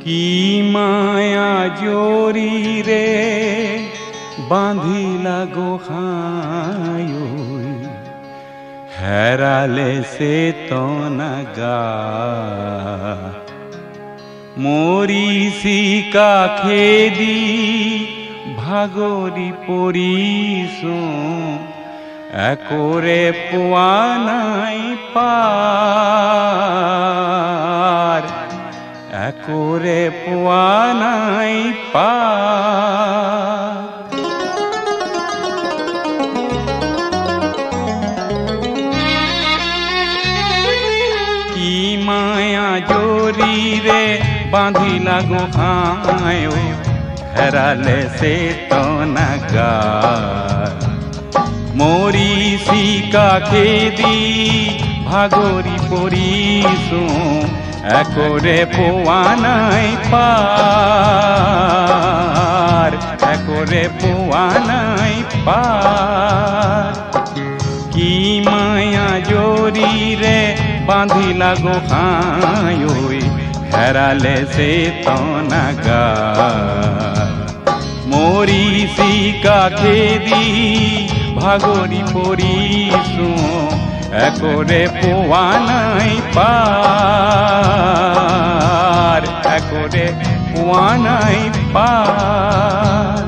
কি মায়া জরি রে বাঁধিলা গোহাই হেরালে সে তনাগা মরিষিকা খেদি ভাগরি পরিশো একরে পোয়া নাই পার একরে পোয়া নাই পার কি মায়া জরি রে বাঁধিলা গোহাই হেরালে সে তনাগা মরিষিকা খেদি ভাগরি পরিশো একরে পোয়া নাই পার একরে পোয়া নাই পার কি মায়া জরি রে বাঁধিলা গোহাই হেরালে সে তনাগা মরিষিকা খেদি ভাগরি পরিশো একরে পোয়া নাই পার একরে পোয়া নাই পার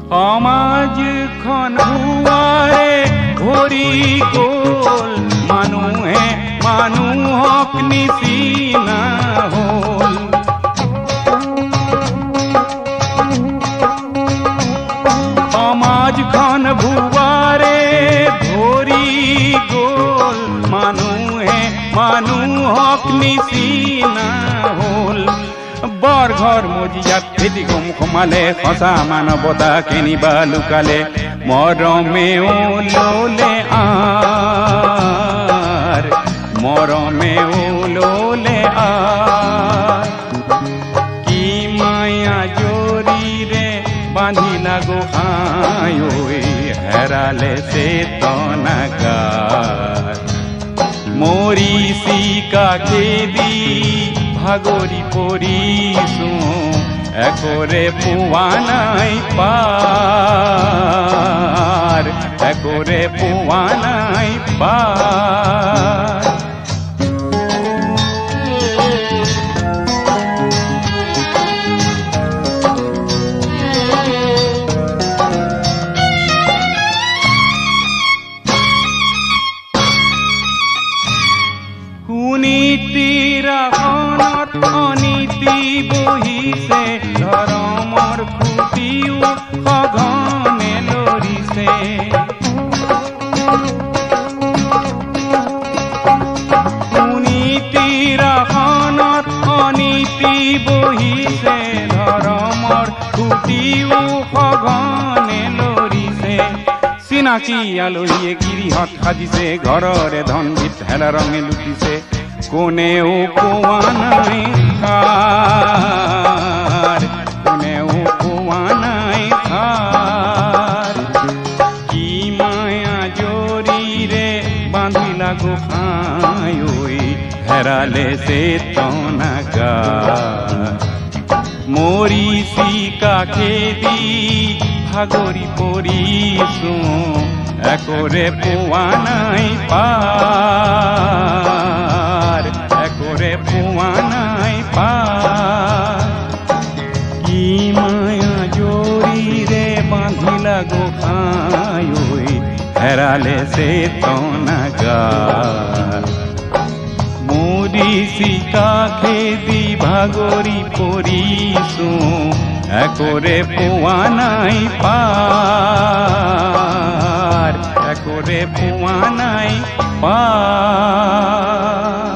সমাজ খন ভুৱাৰে ঘৰি গ'ল মানুহে মানুহক নিচিনা হ'ল সমাজখন ভুৱাৰে ধৰি গ'ল মানুহে মানুহক নিচিনা হ'ল বৰ ঘৰ মজিয়াত খেতি গম সোমালে সঁচা মানৱতা কেনিবা লুকালে মৰমেও ললে আৰ মৰমেও ললে আৰ কি মায়া জৰি ৰে বাঁধিলা গোহাই হেৰালে সে তনাগা মৰিষিকা খেদি ভাগৰি পৰিশো একৰে পোয়া নাই পাৰ একৰে পোয়া নাই পাৰ নীতিৰাখনত অনীতি বহিছে ধৰ্মৰ খুঁটিও সঘনে লৰিছে নীতিৰাখনত অনীতি বহিছে ধৰ্মৰ খুঁটিও সঘনে লৰিছে চিনাকি আলহীয়ে গিৰিহঁত সাজিছে ঘৰৰে ধন বিধ হেলা ৰঙে লুটিছে কোনেও পোৱা নাই খাৰ কোনেও পোৱা নাই খাৰ কি মায়া জৰি ৰে বাঁধিলা গোহাই হেৰালে সে তনাগা মরিষিকা খেদি ভাগরি পরিশো একরে পোয়া নাই পার একরে পোয়া নাই পার কি মায়া জরি রে বাঁধিলা গোহাই হেরালে সে তনাগা মরিষিকা খেদি ভাগরি পরিশো একরে পোয়া নাই পার একরে পোয়া নাই পার